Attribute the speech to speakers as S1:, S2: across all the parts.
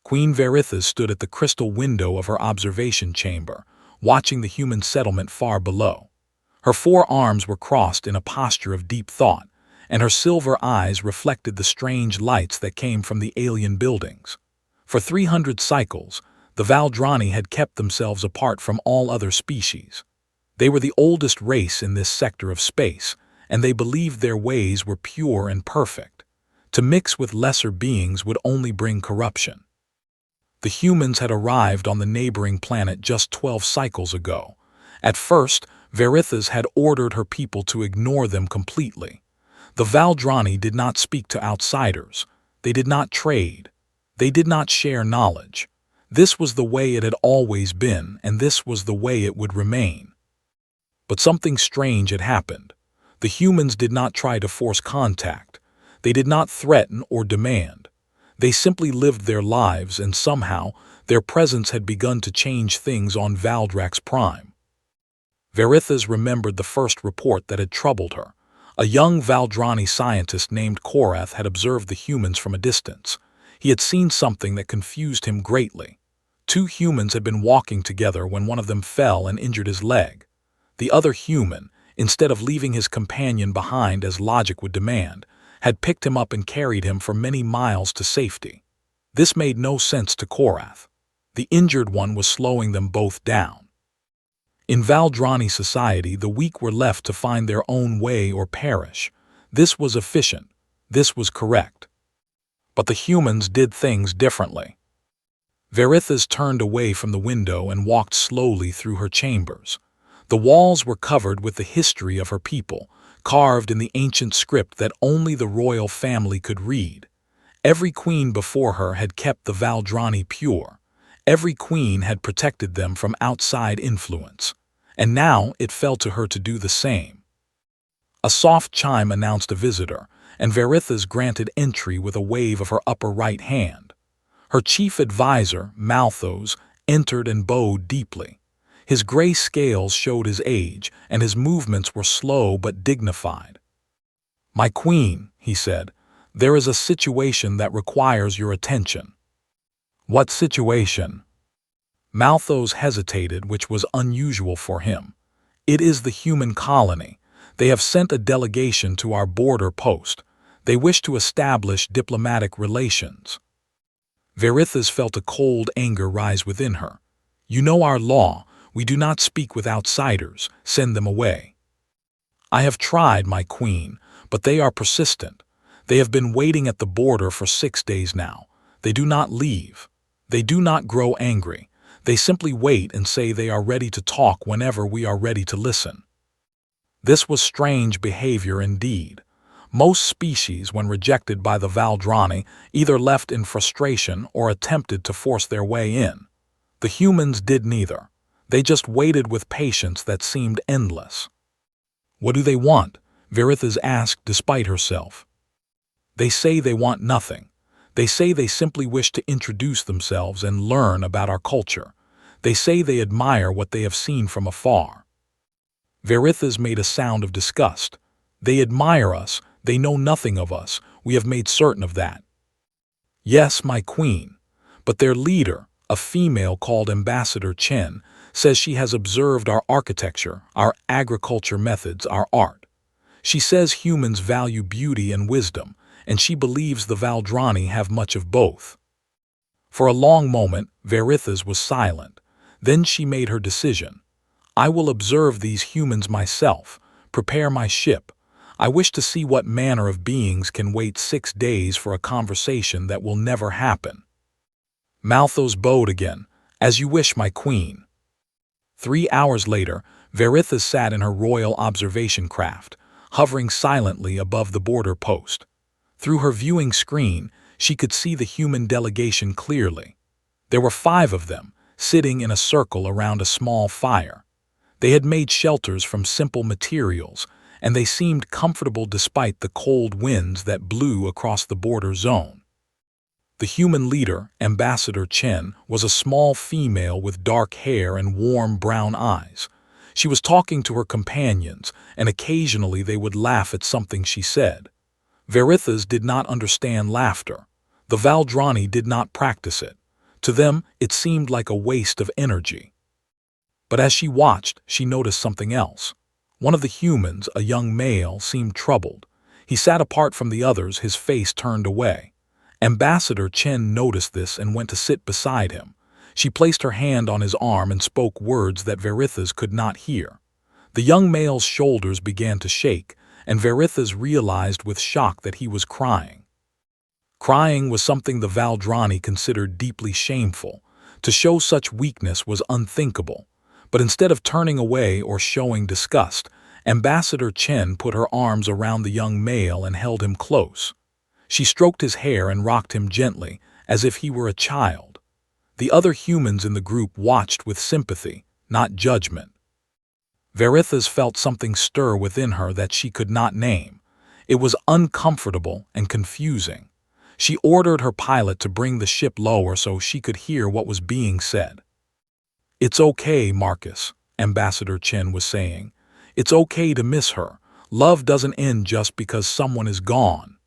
S1: Queen Verithas stood at the crystal window of her observation chamber, watching the human settlement far below. Her 4 arms were crossed in a posture of deep thought, and her silver eyes reflected the strange lights that came from the alien buildings. For 300 cycles, the Valdrani had kept themselves apart from all other species. They were the oldest race in this sector of space, and they believed their ways were pure and perfect. To mix with lesser beings would only bring corruption. The humans had arrived on the neighboring planet just 12 cycles ago. At first, Verithas had ordered her people to ignore them completely. The Valdrani did not speak to outsiders. They did not trade. They did not share knowledge. This was the way it had always been, and this was the way it would remain. But something strange had happened. The humans did not try to force contact. They did not threaten or demand. They simply lived their lives, and somehow their presence had begun to change things on Valdrax Prime. Verithas remembered the first report that had troubled her. A young Valdrani scientist named Korath had observed the humans from a distance. He had seen something that confused him greatly. 2 humans had been walking together when one of them fell and injured his leg. The other human, instead of leaving his companion behind as logic would demand, had picked him up and carried him for many miles to safety. This made no sense to Korath. The injured one was slowing them both down. In Valdrani society, the weak were left to find their own way or perish. This was efficient. This was correct. But the humans did things differently. Verithas turned away from the window and walked slowly through her chambers. The walls were covered with the history of her people, carved in the ancient script that only the royal family could read. Every queen before her had kept the Valdrani pure. Every queen had protected them from outside influence, and now it fell to her to do the same. A soft chime announced a visitor, and Verithas granted entry with a wave of her upper right hand. Her chief advisor, Malthus, entered and bowed deeply. His gray scales showed his age, and his movements were slow but dignified. "My queen," he said, "there is a situation that requires your attention." "What situation?" Malthus hesitated, which was unusual for him. "It is the human colony. They have sent a delegation to our border post. They wish to establish diplomatic relations." Verithas felt a cold anger rise within her. "You know our law. We do not speak with outsiders. Send them away." "I have tried, my queen, but they are persistent. They have been waiting at the border for 6 days now. They do not leave. They do not grow angry. They simply wait and say they are ready to talk whenever we are ready to listen." This was strange behavior indeed. Most species, when rejected by the Valdrani, either left in frustration or attempted to force their way in. The humans did neither. They just waited with patience that seemed endless. "What do they want?" Verithas asked despite herself. "They say they want nothing. They say they simply wish to introduce themselves and learn about our culture. They say they admire what they have seen from afar." Verithas made a sound of disgust. "They admire us. They know nothing of us. We have made certain of that." "Yes, my queen. But their leader, a female called Ambassador Chen, says she has observed our architecture, our agriculture methods, our art. She says humans value beauty and wisdom, and she believes the Valdrani have much of both." For a long moment, Verithas was silent. Then she made her decision. "I will observe these humans myself, prepare my ship. I wish to see what manner of beings can wait 6 days for a conversation that will never happen." Malthus bowed again. "As you wish, my queen." 3 hours later, Verithas sat in her royal observation craft, hovering silently above the border post. Through her viewing screen, she could see the human delegation clearly. There were 5 of them, sitting in a circle around a small fire. They had made shelters from simple materials, and they seemed comfortable despite the cold winds that blew across the border zone. The human leader, Ambassador Chen, was a small female with dark hair and warm brown eyes. She was talking to her companions, and occasionally they would laugh at something she said. Verithas did not understand laughter. The Valdrani did not practice it. To them, it seemed like a waste of energy. But as she watched, she noticed something else. One of the humans, a young male, seemed troubled. He sat apart from the others, his face turned away. Ambassador Chen noticed this and went to sit beside him. She placed her hand on his arm and spoke words that Verithas could not hear. The young male's shoulders began to shake, and Verithas realized with shock that he was crying. Crying was something the Valdrani considered deeply shameful. To show such weakness was unthinkable. But instead of turning away or showing disgust, Ambassador Chen put her arms around the young male and held him close. She stroked his hair and rocked him gently, as if he were a child. The other humans in the group watched with sympathy, not judgment. Verithas felt something stir within her that she could not name. It was uncomfortable and confusing. She ordered her pilot to bring the ship lower so she could hear what was being said. "It's okay, Marcus," Ambassador Chen was saying. "It's okay to miss her. Love doesn't end just because someone is gone."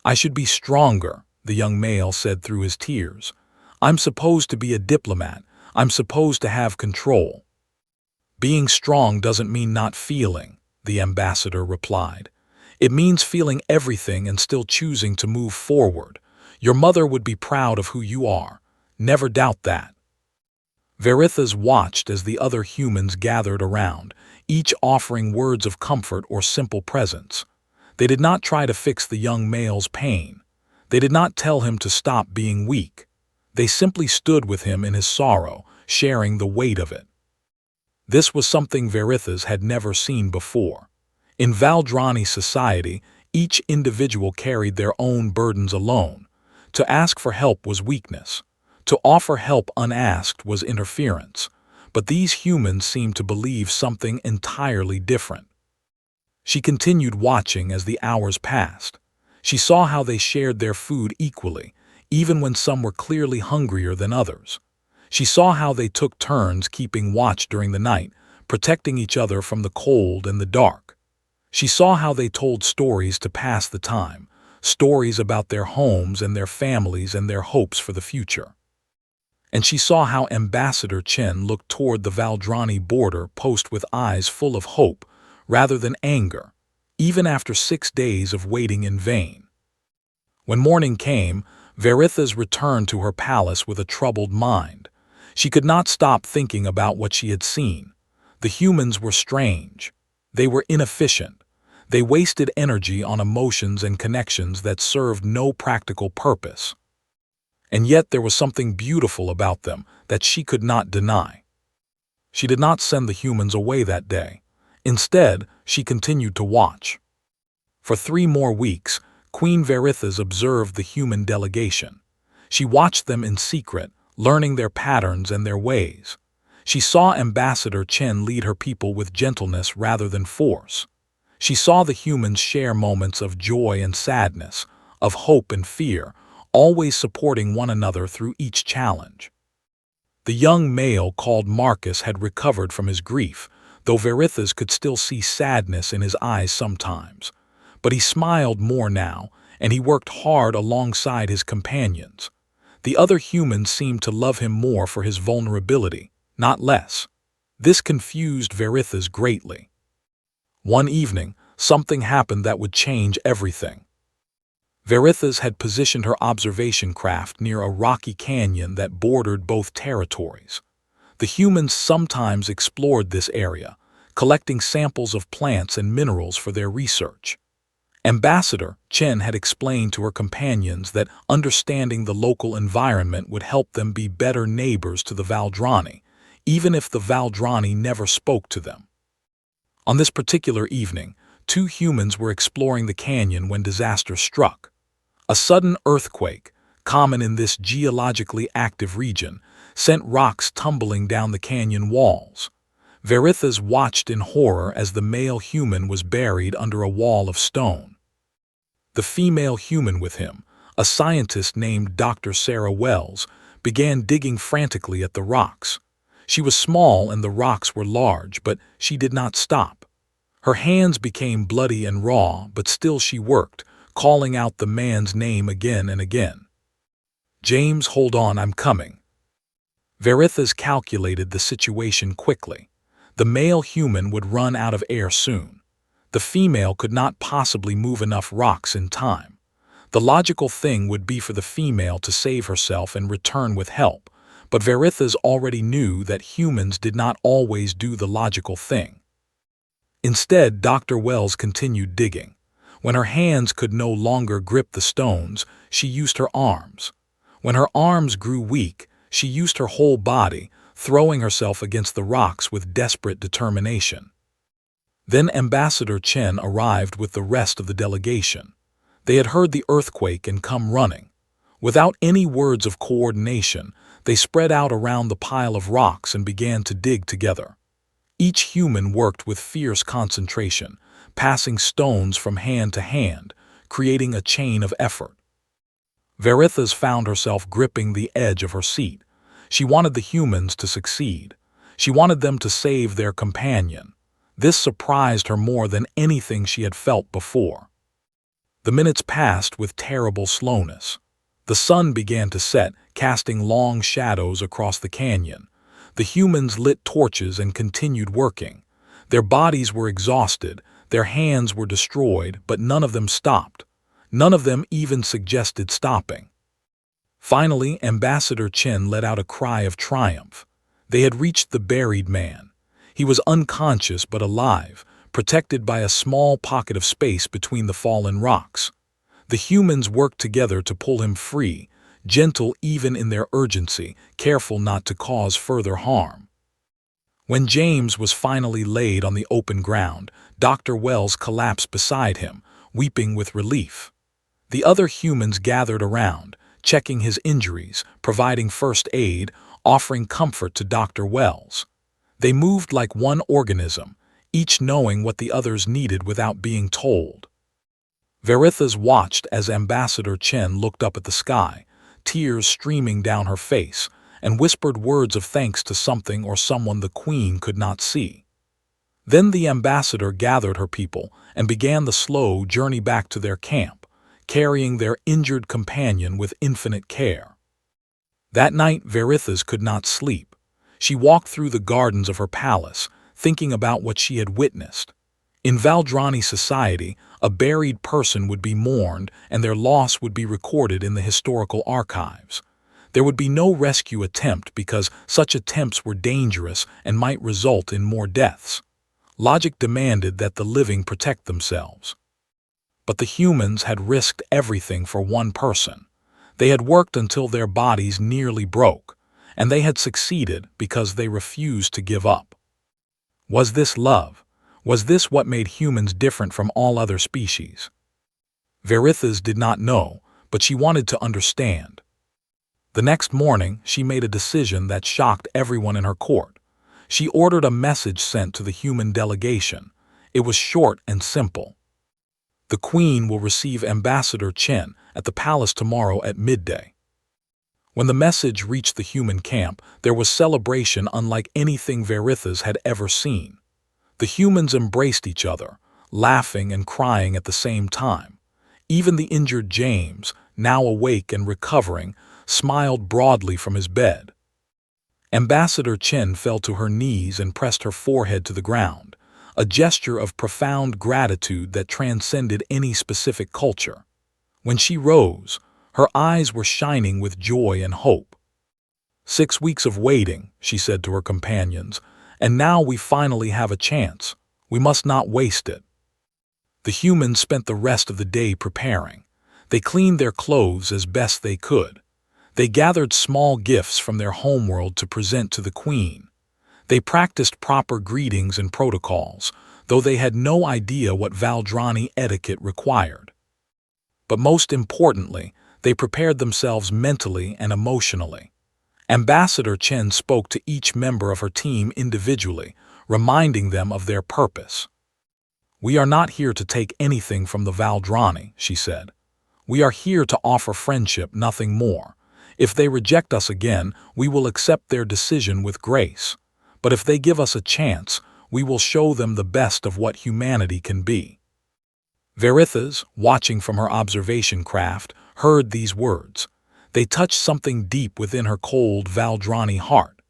S1: "I should be stronger," the young male said through his tears. "I'm supposed to be a diplomat. I'm supposed to have control." "Being strong doesn't mean not feeling," the ambassador replied. "It means feeling everything and still choosing to move forward. Your mother would be proud of who you are. Never doubt that." Verithas watched as the other humans gathered around, each offering words of comfort or simple presence. They did not try to fix the young male's pain. They did not tell him to stop being weak. They simply stood with him in his sorrow, sharing the weight of it. This was something Verithas had never seen before. In Valdrani society, each individual carried their own burdens alone. To ask for help was weakness. To offer help unasked was interference. But these humans seemed to believe something entirely different. She continued watching as the hours passed. She saw how they shared their food equally, even when some were clearly hungrier than others. She saw how they took turns keeping watch during the night, protecting each other from the cold and the dark. She saw how they told stories to pass the time, stories about their homes and their families and their hopes for the future. And she saw how Ambassador Chen looked toward the Valdrani border post with eyes full of hope rather than anger, even after 6 days of waiting in vain. When morning came, Verithas returned to her palace with a troubled mind. She could not stop thinking about what she had seen. The humans were strange. They were inefficient. They wasted energy on emotions and connections that served no practical purpose. And yet there was something beautiful about them that she could not deny. She did not send the humans away that day. Instead, she continued to watch. For 3 more weeks, Queen Verithas observed the human delegation. She watched them in secret, learning their patterns and their ways. She saw Ambassador Chen lead her people with gentleness rather than force. She saw the humans share moments of joy and sadness, of hope and fear, always supporting one another through each challenge. The young male called Marcus had recovered from his grief, though Verithas could still see sadness in his eyes sometimes. But he smiled more now, and he worked hard alongside his companions. The other humans seemed to love him more for his vulnerability, not less. This confused Verithas greatly. One evening, something happened that would change everything. Verithas had positioned her observation craft near a rocky canyon that bordered both territories. The humans sometimes explored this area, collecting samples of plants and minerals for their research. Ambassador Chen had explained to her companions that understanding the local environment would help them be better neighbors to the Valdrani, even if the Valdrani never spoke to them. On this particular evening, 2 humans were exploring the canyon when disaster struck. A sudden earthquake, common in this geologically active region, sent rocks tumbling down the canyon walls. Verithas watched in horror as the male human was buried under a wall of stone. The female human with him, a scientist named Dr. Sarah Wells, began digging frantically at the rocks. She was small and the rocks were large, but she did not stop. Her hands became bloody and raw, but still she worked, calling out the man's name again and again. "James, hold on, I'm coming." Verithas calculated the situation quickly. The male human would run out of air soon. The female could not possibly move enough rocks in time. The logical thing would be for the female to save herself and return with help, but Verithas already knew that humans did not always do the logical thing. Instead, Dr. Wells continued digging. When her hands could no longer grip the stones, she used her arms. When her arms grew weak, she used her whole body, throwing herself against the rocks with desperate determination. Then Ambassador Chen arrived with the rest of the delegation. They had heard the earthquake and come running. Without any words of coordination, they spread out around the pile of rocks and began to dig together. Each human worked with fierce concentration, passing stones from hand to hand, creating a chain of effort. Verithas found herself gripping the edge of her seat. She wanted the humans to succeed. She wanted them to save their companion. This surprised her more than anything she had felt before. The minutes passed with terrible slowness. The sun began to set, casting long shadows across the canyon. The humans lit torches and continued working. Their bodies were exhausted, their hands were destroyed, but none of them stopped. None of them even suggested stopping. Finally, Ambassador Chen let out a cry of triumph. They had reached the buried man. He was unconscious but alive, protected by a small pocket of space between the fallen rocks. The humans worked together to pull him free, gentle even in their urgency, careful not to cause further harm. When James was finally laid on the open ground, Dr. Wells collapsed beside him, weeping with relief. The other humans gathered around, checking his injuries, providing first aid, offering comfort to Dr. Wells. They moved like one organism, each knowing what the others needed without being told. Verithas watched as Ambassador Chen looked up at the sky, tears streaming down her face, and whispered words of thanks to something or someone the Queen could not see. Then the ambassador gathered her people and began the slow journey back to their camp, carrying their injured companion with infinite care. That night, Verithas could not sleep. She walked through the gardens of her palace, thinking about what she had witnessed. In Valdrani society, a buried person would be mourned and their loss would be recorded in the historical archives. There would be no rescue attempt because such attempts were dangerous and might result in more deaths. Logic demanded that the living protect themselves. But the humans had risked everything for one person. They had worked until their bodies nearly broke, and they had succeeded because they refused to give up. Was this love? Was this what made humans different from all other species? Verithas did not know, but she wanted to understand. The next morning, she made a decision that shocked everyone in her court. She ordered a message sent to the human delegation. It was short and simple. The Queen will receive Ambassador Chen at the palace tomorrow at midday. When the message reached the human camp, there was celebration unlike anything Verithas had ever seen. The humans embraced each other, laughing and crying at the same time. Even the injured James, now awake and recovering, smiled broadly from his bed. Ambassador Chen fell to her knees and pressed her forehead to the ground, a gesture of profound gratitude that transcended any specific culture. When she rose, her eyes were shining with joy and hope. 6 weeks of waiting, she said to her companions, and now we finally have a chance. We must not waste it. The humans spent the rest of the day preparing. They cleaned their clothes as best they could. They gathered small gifts from their homeworld to present to the Queen. They practiced proper greetings and protocols, though they had no idea what Valdrani etiquette required. But most importantly, they prepared themselves mentally and emotionally. Ambassador Chen spoke to each member of her team individually, reminding them of their purpose. "We are not here to take anything from the Valdrani," she said. "We are here to offer friendship, nothing more. If they reject us again, we will accept their decision with grace. But if they give us a chance, we will show them the best of what humanity can be." Verithas, watching from her observation craft, heard these words. They touched something deep within her cold Valdrani heart.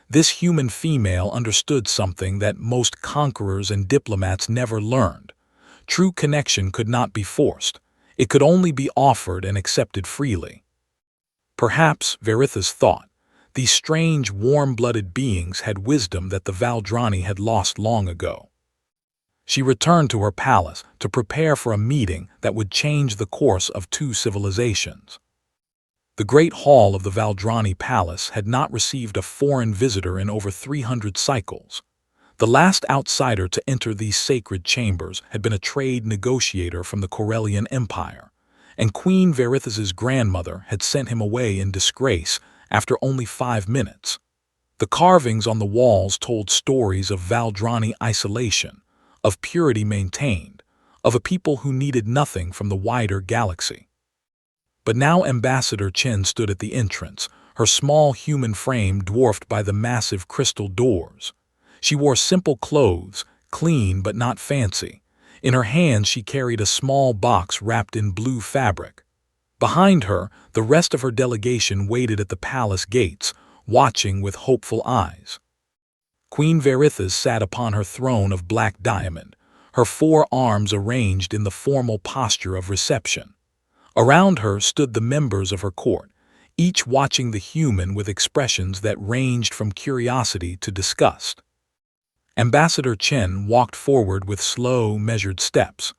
S1: This human female understood something that most conquerors and diplomats never learned. True connection could not be forced. It could only be offered and accepted freely. Perhaps, Verithas thought, these strange, warm-blooded beings had wisdom that the Valdrani had lost long ago. She returned to her palace to prepare for a meeting that would change the course of two civilizations. The great hall of the Valdrani palace had not received a foreign visitor in over 300 cycles. The last outsider to enter these sacred chambers had been a trade negotiator from the Corellian Empire, and Queen Verithas's grandmother had sent him away in disgrace after only 5 minutes. The carvings on the walls told stories of Valdrani isolation, of purity maintained, of a people who needed nothing from the wider galaxy. But now Ambassador Chen stood at the entrance, her small human frame dwarfed by the massive crystal doors. She wore simple clothes, clean but not fancy. In her hands she carried a small box wrapped in blue fabric. Behind her, the rest of her delegation waited at the palace gates, watching with hopeful eyes. Queen Verithas sat upon her throne of black diamond, her 4 arms arranged in the formal posture of reception. Around her stood the members of her court, each watching the human with expressions that ranged from curiosity to disgust. Ambassador Chen walked forward with slow, measured steps.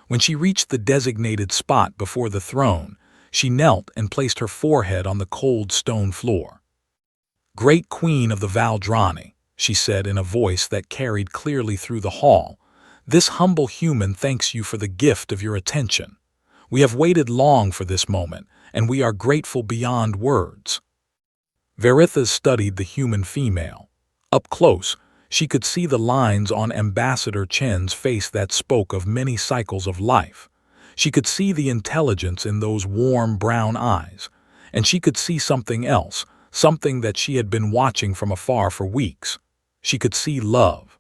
S1: When she reached the designated spot before the throne, she knelt and placed her forehead on the cold stone floor. "Great Queen of the Valdrani," she said in a voice that carried clearly through the hall, "this humble human thanks you for the gift of your attention. We have waited long for this moment, and we are grateful beyond words." Verithas studied the human female. Up close, she could see the lines on Ambassador Chen's face that spoke of many cycles of life. She could see the intelligence in those warm brown eyes, and she could see something else, something that she had been watching from afar for weeks. She could see love.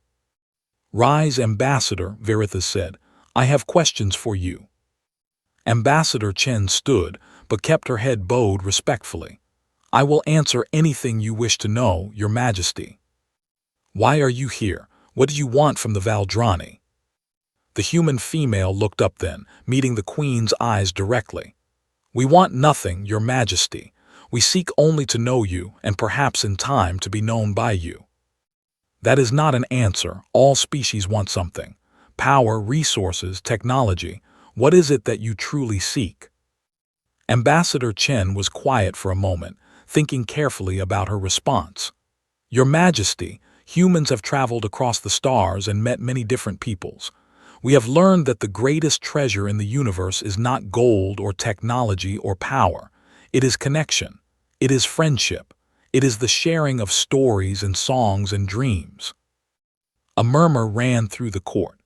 S1: "Rise, Ambassador," Verithas said. "I have questions for you." Ambassador Chen stood, but kept her head bowed respectfully. "I will answer anything you wish to know, Your Majesty." "Why are you here? What do you want from the Valdrani?" The human female looked up then, meeting the Queen's eyes directly. "We want nothing, Your Majesty. We seek only to know you, and perhaps in time to be known by you." "That is not an answer. All species want something. Power, resources, technology. What is it that you truly seek?" Ambassador Chen was quiet for a moment, thinking carefully about her response. "Your Majesty, humans have traveled across the stars and met many different peoples. We have learned that the greatest treasure in the universe is not gold or technology or power. It is connection. It is friendship. It is the sharing of stories and songs and dreams." A murmur ran through the court.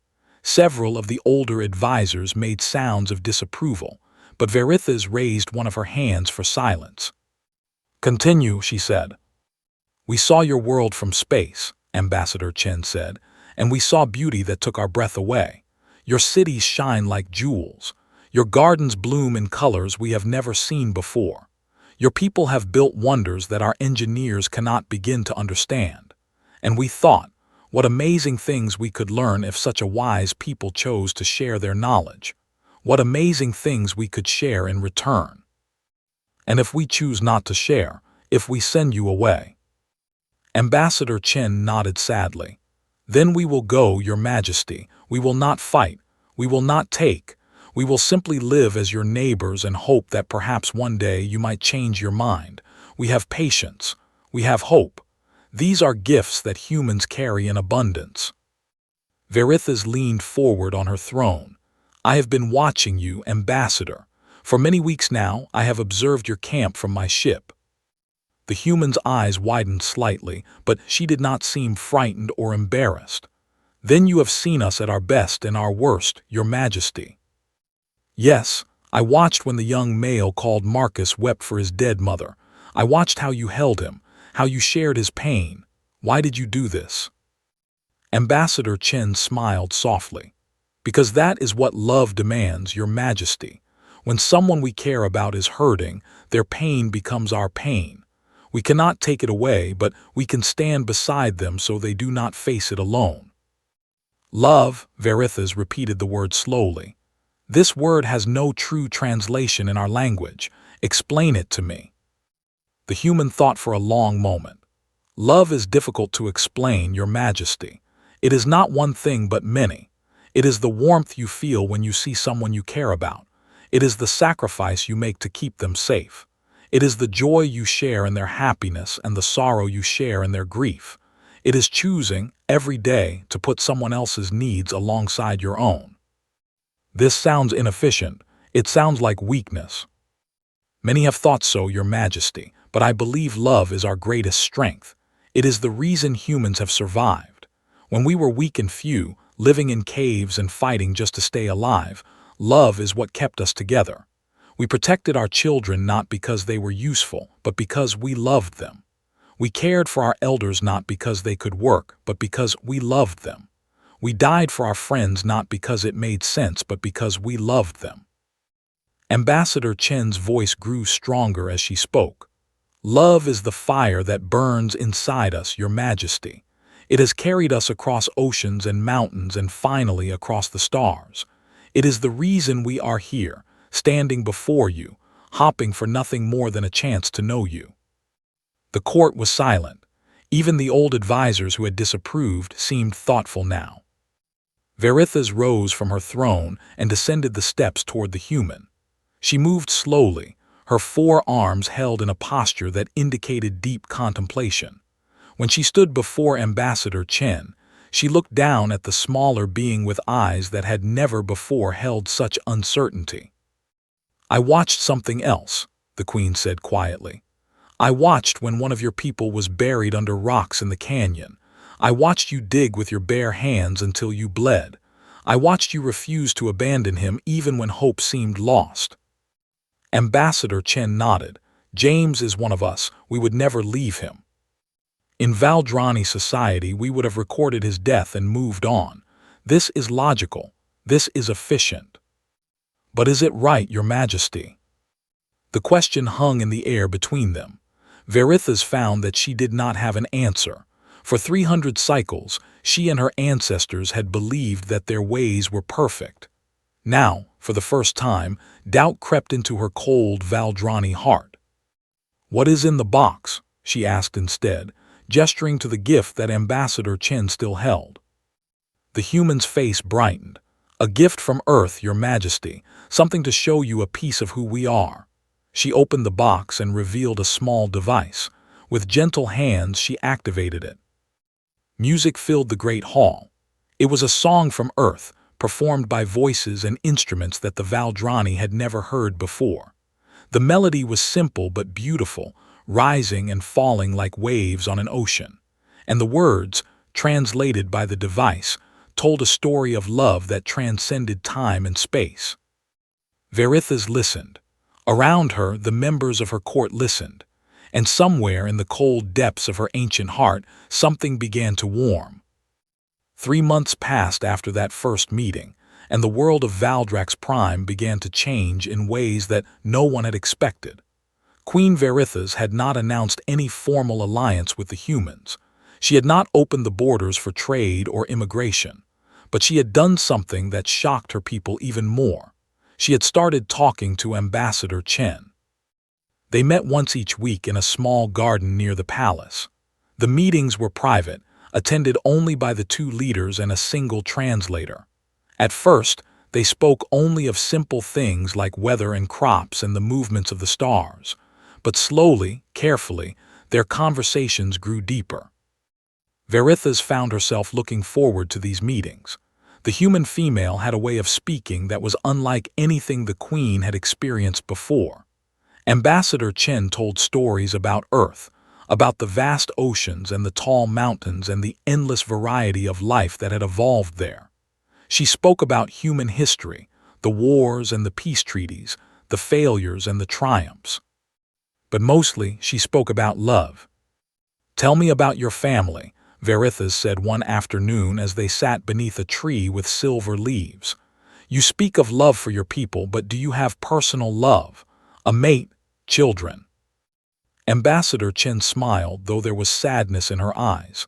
S1: Several of the older advisors made sounds of disapproval, but Verithas raised one of her hands for silence. "Continue," she said. "We saw your world from space," Ambassador Chen said, "and we saw beauty that took our breath away. Your cities shine like jewels. Your gardens bloom in colors we have never seen before. Your people have built wonders that our engineers cannot begin to understand. And we thought, what amazing things we could learn if such a wise people chose to share their knowledge. What amazing things we could share in return. And if we choose not to share, if we send you away?" Ambassador Chen nodded sadly. "Then we will go, Your Majesty. We will not fight. We will not take. We will simply live as your neighbors and hope that perhaps one day you might change your mind. We have patience. We have hope. These are gifts that humans carry in abundance." Verithas leaned forward on her throne. "I have been watching you, Ambassador. For many weeks now, I have observed your camp from my ship." The human's eyes widened slightly, but she did not seem frightened or embarrassed. "Then you have seen us at our best and our worst, Your Majesty." "Yes, I watched when the young male called Marcus wept for his dead mother. I watched how you held him, how you shared his pain. Why did you do this?" Ambassador Chen smiled softly. "Because that is what love demands, Your Majesty. When someone we care about is hurting, their pain becomes our pain. We cannot take it away, but we can stand beside them so they do not face it alone. Love, Verithas repeated the word slowly. This word has no true translation in our language. Explain it to me. The human thought for a long moment. Love is difficult to explain, Your Majesty. It is not one thing but many. It is the warmth you feel when you see someone you care about. It is the sacrifice you make to keep them safe. It is the joy you share in their happiness and the sorrow you share in their grief. It is choosing, every day, to put someone else's needs alongside your own. This sounds inefficient. It sounds like weakness. Many have thought so, Your Majesty, but I believe love is our greatest strength. It is the reason humans have survived. When we were weak and few, living in caves and fighting just to stay alive, love is what kept us together. We protected our children not because they were useful, but because we loved them. We cared for our elders not because they could work, but because we loved them. We died for our friends not because it made sense, but because we loved them. Ambassador Chen's voice grew stronger as she spoke. Love is the fire that burns inside us, Your Majesty. It has carried us across oceans and mountains and finally across the stars. It is the reason we are here, standing before you, hopping for nothing more than a chance to know you. The court was silent. Even the old advisors who had disapproved seemed thoughtful now. Verithas rose from her throne and descended the steps toward the human. She moved slowly, her 4 arms held in a posture that indicated deep contemplation. When she stood before Ambassador Chen, she looked down at the smaller being with eyes that had never before held such uncertainty. I watched something else, the Queen said quietly. I watched when one of your people was buried under rocks in the canyon. I watched you dig with your bare hands until you bled. I watched you refuse to abandon him even when hope seemed lost. Ambassador Chen nodded. James is one of us. We would never leave him. In Valdrani society, we would have recorded his death and moved on. This is logical. This is efficient. But is it right, Your Majesty? The question hung in the air between them. Verithas found that she did not have an answer. For 300 cycles, she and her ancestors had believed that their ways were perfect. Now, for the first time, doubt crept into her cold Valdrani heart. What is in the box? She asked instead, gesturing to the gift that Ambassador Chen still held. The human's face brightened. A gift from Earth, Your Majesty, something to show you a piece of who we are. She opened the box and revealed a small device. With gentle hands, she activated it. Music filled the great hall. It was a song from Earth, performed by voices and instruments that the Valdrani had never heard before. The melody was simple but beautiful, rising and falling like waves on an ocean. And the words, translated by the device, told a story of love that transcended time and space. Verithas listened. Around her, the members of her court listened. And somewhere in the cold depths of her ancient heart, something began to warm. 3 months passed after that first meeting, and the world of Valdrax Prime began to change in ways that no one had expected. Queen Verithas had not announced any formal alliance with the humans. She had not opened the borders for trade or immigration. But she had done something that shocked her people even more. She had started talking to Ambassador Chen. They met once each week in a small garden near the palace. The meetings were private, attended only by the 2 leaders and a single translator. At first, they spoke only of simple things like weather and crops and the movements of the stars. But slowly, carefully, their conversations grew deeper. Verithas found herself looking forward to these meetings. The human female had a way of speaking that was unlike anything the Queen had experienced before. Ambassador Chen told stories about Earth, about the vast oceans and the tall mountains and the endless variety of life that had evolved there. She spoke about human history, the wars and the peace treaties, the failures and the triumphs. But mostly, she spoke about love. "Tell me about your family," Verithas said one afternoon as they sat beneath a tree with silver leaves. You speak of love for your people, but do you have personal love? A mate, children? Ambassador Chen smiled, though there was sadness in her eyes.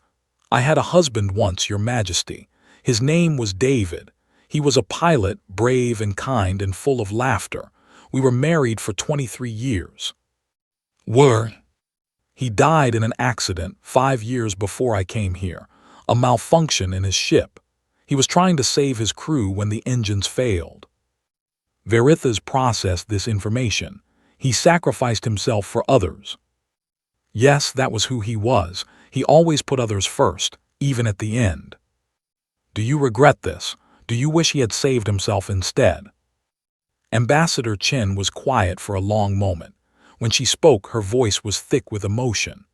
S1: I had a husband once, Your Majesty. His name was David. He was a pilot, brave and kind and full of laughter. We were married for 23 years. He died in an accident 5 years before I came here, a malfunction in his ship. He was trying to save his crew when the engines failed. Verithas processed this information. He sacrificed himself for others. Yes, that was who he was. He always put others first, even at the end. Do you regret this? Do you wish he had saved himself instead? Ambassador Chen was quiet for a long moment. When she spoke, her voice was thick with emotion.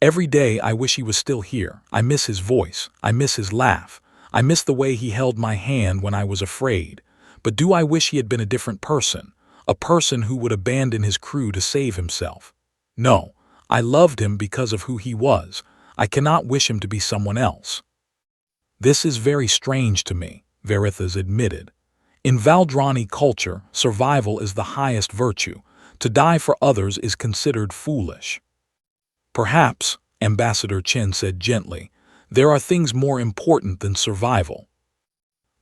S1: Every day I wish he was still here. I miss his voice. I miss his laugh. I miss the way he held my hand when I was afraid. But do I wish he had been a different person? A person who would abandon his crew to save himself? No, I loved him because of who he was. I cannot wish him to be someone else. This is very strange to me, Verithas admitted. In Valdrani culture, survival is the highest virtue. To die for others is considered foolish. Perhaps, Ambassador Chen said gently, there are things more important than survival.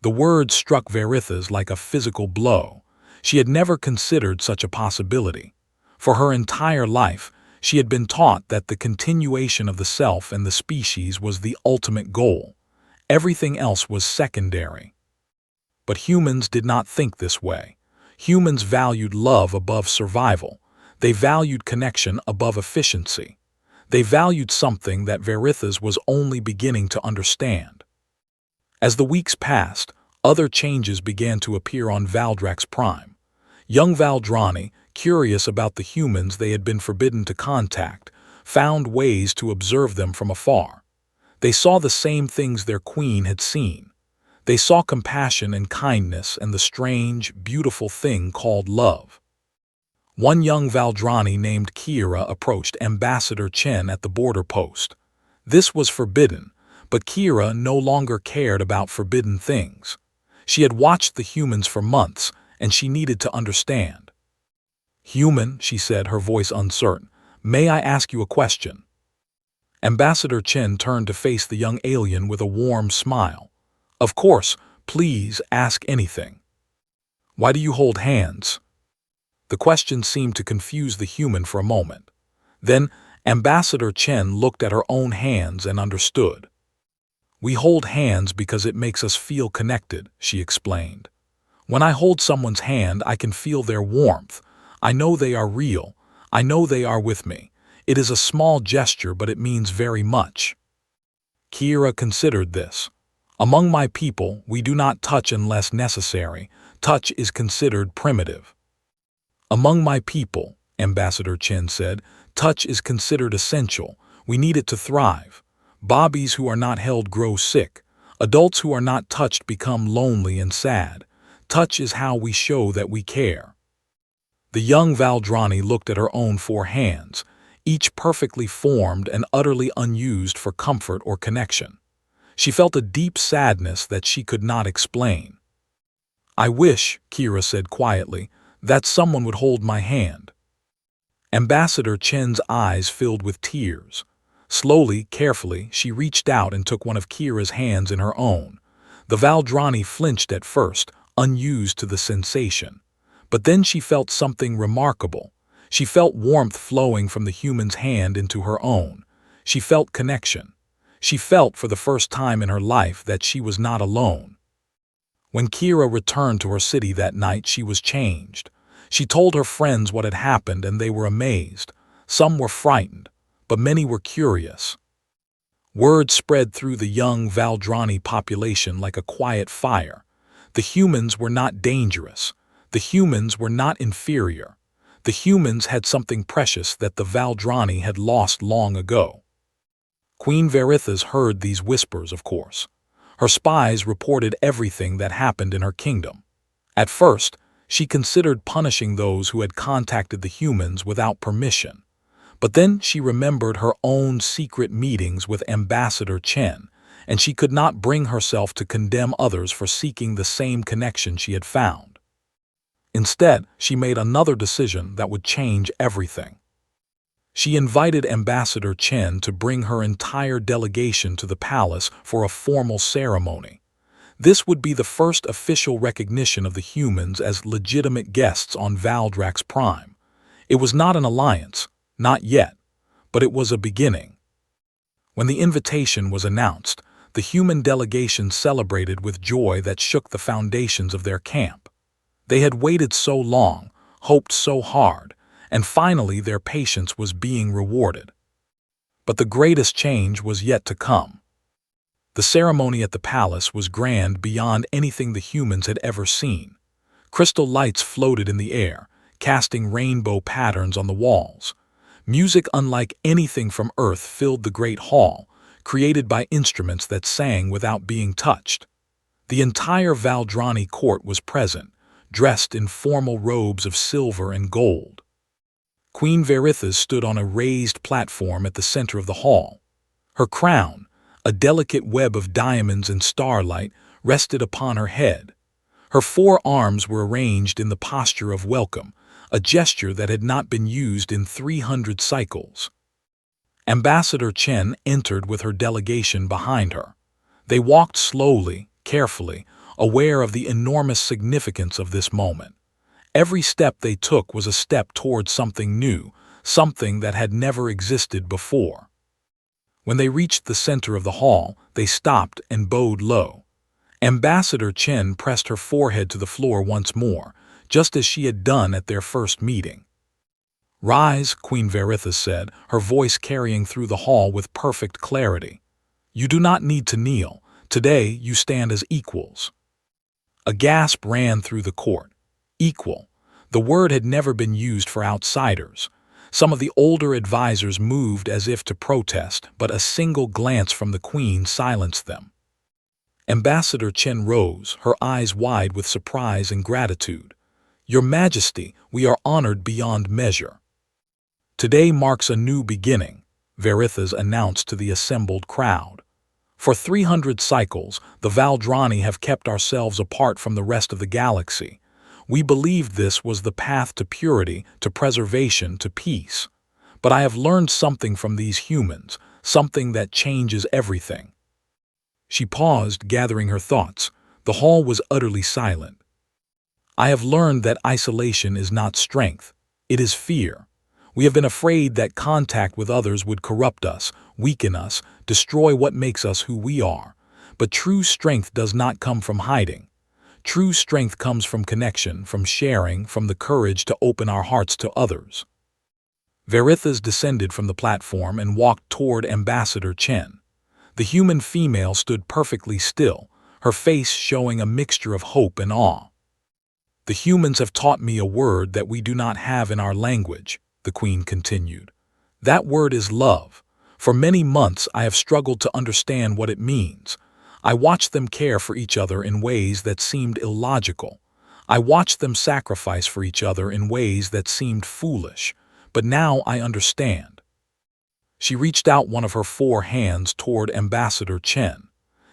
S1: The words struck Verithas like a physical blow. She had never considered such a possibility. For her entire life, she had been taught that the continuation of the self and the species was the ultimate goal. Everything else was secondary. But humans did not think this way. Humans valued love above survival. They valued connection above efficiency. They valued something that Verithas was only beginning to understand. As the weeks passed, other changes began to appear on Valdrax Prime. Young Valdrani, curious about the humans they had been forbidden to contact, found ways to observe them from afar. They saw the same things their queen had seen. They saw compassion and kindness and the strange, beautiful thing called love. One young Valdrani named Kira approached Ambassador Chen at the border post. This was forbidden, but Kira no longer cared about forbidden things. She had watched the humans for months, and she needed to understand. Human, she said, her voice uncertain, may I ask you a question? Ambassador Chen turned to face the young alien with a warm smile. Of course, please ask anything. Why do you hold hands? The question seemed to confuse the human for a moment. Then, Ambassador Chen looked at her own hands and understood. We hold hands because it makes us feel connected, she explained. When I hold someone's hand, I can feel their warmth. I know they are real. I know they are with me. It is a small gesture, but it means very much. Kira considered this. Among my people, we do not touch unless necessary. Touch is considered primitive. Among my people, Ambassador Chen said, touch is considered essential. We need it to thrive. Bobbies who are not held grow sick. Adults who are not touched become lonely and sad. Touch is how we show that we care. The young Valdrani looked at her own 4 hands, each perfectly formed and utterly unused for comfort or connection. She felt a deep sadness that she could not explain. I wish, Kira said quietly, that someone would hold my hand. Ambassador Chen's eyes filled with tears. Slowly, carefully, she reached out and took one of Kira's hands in her own. The Valdrani flinched at first, unused to the sensation. But then she felt something remarkable. She felt warmth flowing from the human's hand into her own. She felt connection. She felt for the first time in her life that she was not alone. When Kira returned to her city that night, she was changed. She told her friends what had happened, and they were amazed. Some were frightened, but many were curious. Word spread through the young Valdrani population like a quiet fire. The humans were not dangerous. The humans were not inferior. The humans had something precious that the Valdrani had lost long ago. Queen Verithas heard these whispers, of course. Her spies reported everything that happened in her kingdom. At first, she considered punishing those who had contacted the humans without permission. But then she remembered her own secret meetings with Ambassador Chen, and she could not bring herself to condemn others for seeking the same connection she had found. Instead, she made another decision that would change everything. She invited Ambassador Chen to bring her entire delegation to the palace for a formal ceremony. This would be the first official recognition of the humans as legitimate guests on Valdrax Prime. It was not an alliance, not yet, but it was a beginning. When the invitation was announced, the human delegation celebrated with joy that shook the foundations of their camp. They had waited so long, hoped so hard, and finally their patience was being rewarded. But the greatest change was yet to come. The ceremony at the palace was grand beyond anything the humans had ever seen. Crystal lights floated in the air, casting rainbow patterns on the walls. Music unlike anything from Earth filled the great hall, created by instruments that sang without being touched. The entire Valdrani court was present, dressed in formal robes of silver and gold. Queen Verithas stood on a raised platform at the center of the hall. Her crown, a delicate web of diamonds and starlight, rested upon her head. Her 4 arms were arranged in the posture of welcome, a gesture that had not been used in 300 cycles. Ambassador Chen entered with her delegation behind her. They walked slowly, carefully, aware of the enormous significance of this moment. Every step they took was a step towards something new, something that had never existed before. When they reached the center of the hall, they stopped and bowed low. Ambassador Chen pressed her forehead to the floor once more, just as she had done at their first meeting. "Rise," Queen Verithas said, her voice carrying through the hall with perfect clarity. "You do not need to kneel. Today you stand as equals." A gasp ran through the court. Equal. The word had never been used for outsiders. Some of the older advisors moved as if to protest, but a single glance from the queen silenced them. Ambassador Chen rose, her eyes wide with surprise and gratitude. "Your Majesty, we are honored beyond measure." "Today marks a new beginning," Verithas announced to the assembled crowd. "For 300 cycles, the Valdrani have kept ourselves apart from the rest of the galaxy. We believed this was the path to purity, to preservation, to peace. But I have learned something from these humans, something that changes everything." She paused, gathering her thoughts. The hall was utterly silent. "I have learned that isolation is not strength. It is fear. We have been afraid that contact with others would corrupt us, weaken us, destroy what makes us who we are. But true strength does not come from hiding. True strength comes from connection, from sharing, from the courage to open our hearts to others." Verithas descended from the platform and walked toward Ambassador Chen. The human female stood perfectly still, her face showing a mixture of hope and awe. "The humans have taught me a word that we do not have in our language," the queen continued. "That word is love. For many months I have struggled to understand what it means. I watched them care for each other in ways that seemed illogical. I watched them sacrifice for each other in ways that seemed foolish. But now I understand." She reached out one of her 4 hands toward Ambassador Chen.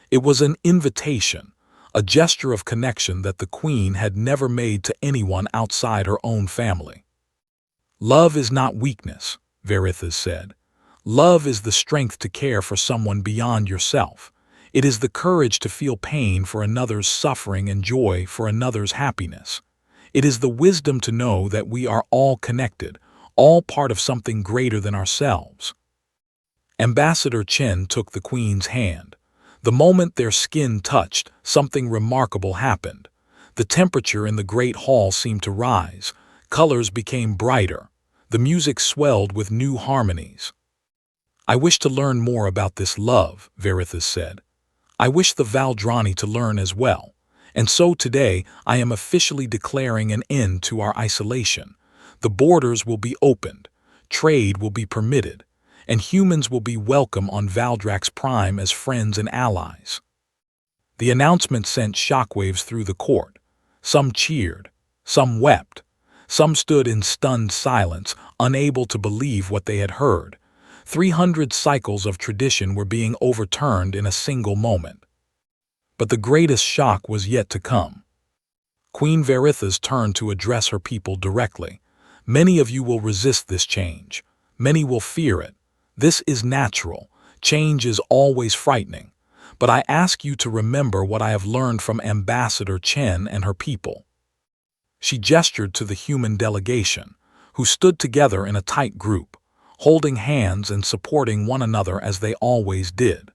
S1: It was an invitation, a gesture of connection that the queen had never made to anyone outside her own family. "Love is not weakness," Verithas said. "Love is the strength to care for someone beyond yourself. It is the courage to feel pain for another's suffering and joy for another's happiness. It is the wisdom to know that we are all connected, all part of something greater than ourselves." Ambassador Chen took the queen's hand. The moment their skin touched, something remarkable happened. The temperature in the great hall seemed to rise. Colors became brighter. The music swelled with new harmonies. "I wish to learn more about this love," Verithas said. "I wish the Valdrani to learn as well. And so today I am officially declaring an end to our isolation. The borders will be opened, trade will be permitted, and humans will be welcome on Valdrax Prime as friends and allies." The announcement sent shockwaves through the court. Some cheered, some wept, some stood in stunned silence, unable to believe what they had heard. 300 cycles of tradition were being overturned in a single moment. But the greatest shock was yet to come. Queen Varitha's turned to address her people directly. Many of you will resist this change. Many will fear it. This is natural. Change is always frightening. But I ask you to remember what I have learned from Ambassador Chen and her people. She gestured to the human delegation, who stood together in a tight group, holding hands and supporting one another as they always did.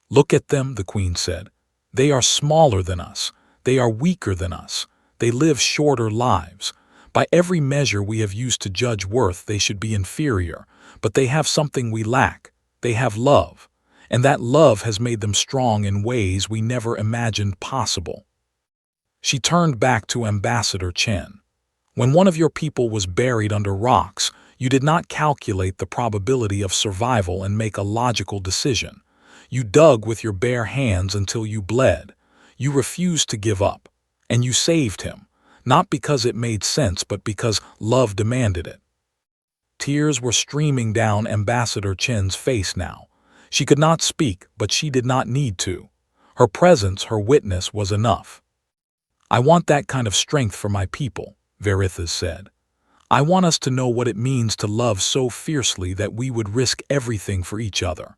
S1: Look at them, the Queen said. They are smaller than us. They are weaker than us. They live shorter lives. By every measure we have used to judge worth, they should be inferior, but they have something we lack. They have love, and that love has made them strong in ways we never imagined possible. She turned back to Ambassador Chen. When one of your people was buried under rocks, you did not calculate the probability of survival and make a logical decision. You dug with your bare hands until you bled. You refused to give up, and you saved him, not because it made sense, but because love demanded it. Tears were streaming down Ambassador Chen's face now. She could not speak, but she did not need to. Her presence, her witness, was enough. I want that kind of strength for my people, Varitha said. I want us to know what it means to love so fiercely that we would risk everything for each other.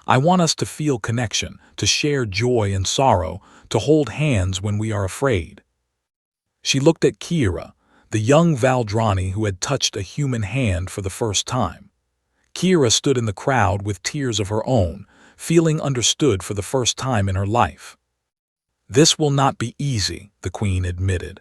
S1: I want us to feel connection, to share joy and sorrow, to hold hands when we are afraid. She looked at Kira, the young Valdrani who had touched a human hand for the first time. Kira stood in the crowd with tears of her own, feeling understood for the first time in her life. This will not be easy, the Queen admitted.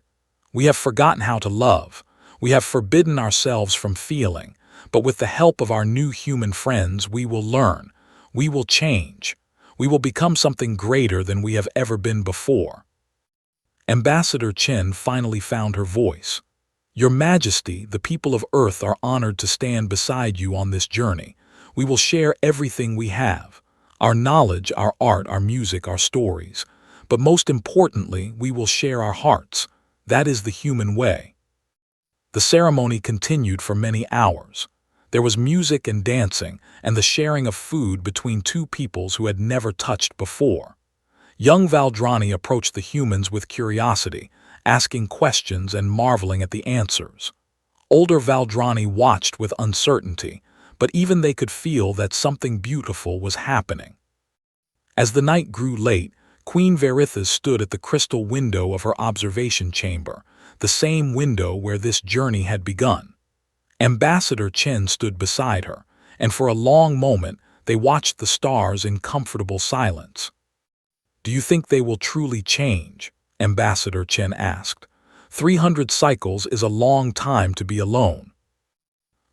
S1: We have forgotten how to love. We have forbidden ourselves from feeling, but with the help of our new human friends, we will learn. We will change. We will become something greater than we have ever been before. Ambassador Chen finally found her voice. Your Majesty, the people of Earth are honored to stand beside you on this journey. We will share everything we have. Our knowledge, our art, our music, our stories. But most importantly, we will share our hearts. That is the human way. The ceremony continued for many hours. There was music and dancing, and the sharing of food between two peoples who had never touched before. Young Valdrani approached the humans with curiosity, asking questions and marveling at the answers. Older Valdrani watched with uncertainty, but even they could feel that something beautiful was happening. As the night grew late, Queen Varitha stood at the crystal window of her observation chamber, the same window where this journey had begun. Ambassador Chen stood beside her, and for a long moment they watched the stars in comfortable silence. Do you think they will truly change? Ambassador Chen asked. 300 cycles is a long time to be alone.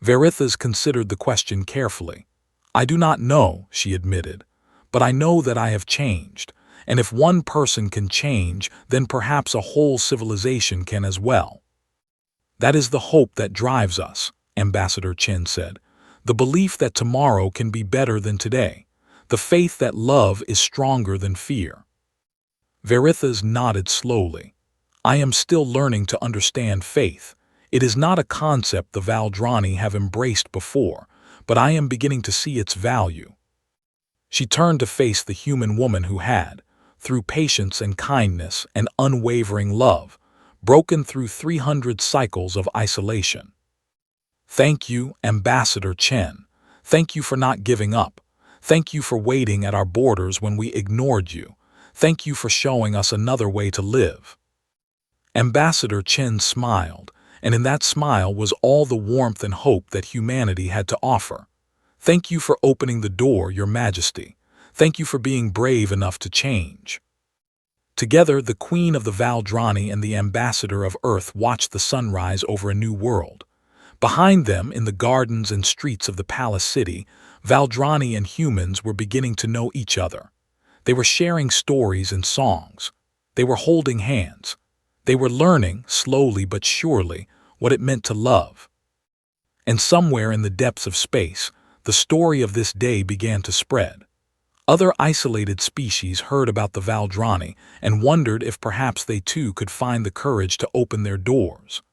S1: Varitha considered the question carefully. I do not know, she admitted, but I know that I have changed, and if one person can change, then perhaps a whole civilization can as well. That is the hope that drives us, Ambassador Chen said. The belief that tomorrow can be better than today. The faith that love is stronger than fear. Varitha nodded slowly. I am still learning to understand faith. It is not a concept the Valdrani have embraced before, but I am beginning to see its value. She turned to face the human woman who had, through patience and kindness and unwavering love, broken through 300 cycles of isolation. Thank you, Ambassador Chen. Thank you for not giving up. Thank you for waiting at our borders when we ignored you. Thank you for showing us another way to live. Ambassador Chen smiled, and in that smile was all the warmth and hope that humanity had to offer. Thank you for opening the door, Your Majesty. Thank you for being brave enough to change. Together, the Queen of the Valdrani and the Ambassador of Earth watched the sunrise over a new world. Behind them, in the gardens and streets of the palace city, Valdrani and humans were beginning to know each other. They were sharing stories and songs. They were holding hands. They were learning, slowly but surely, what it meant to love. And somewhere in the depths of space, the story of this day began to spread. Other isolated species heard about the Valdrani and wondered if perhaps they too could find the courage to open their doors.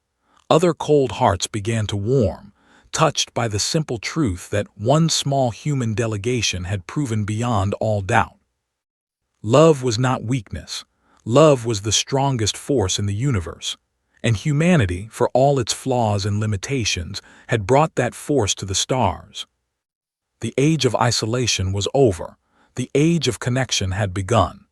S1: Other cold hearts began to warm, touched by the simple truth that one small human delegation had proven beyond all doubt. Love was not weakness. Love was the strongest force in the universe, and humanity, for all its flaws and limitations, had brought that force to the stars. The age of isolation was over. The age of connection had begun.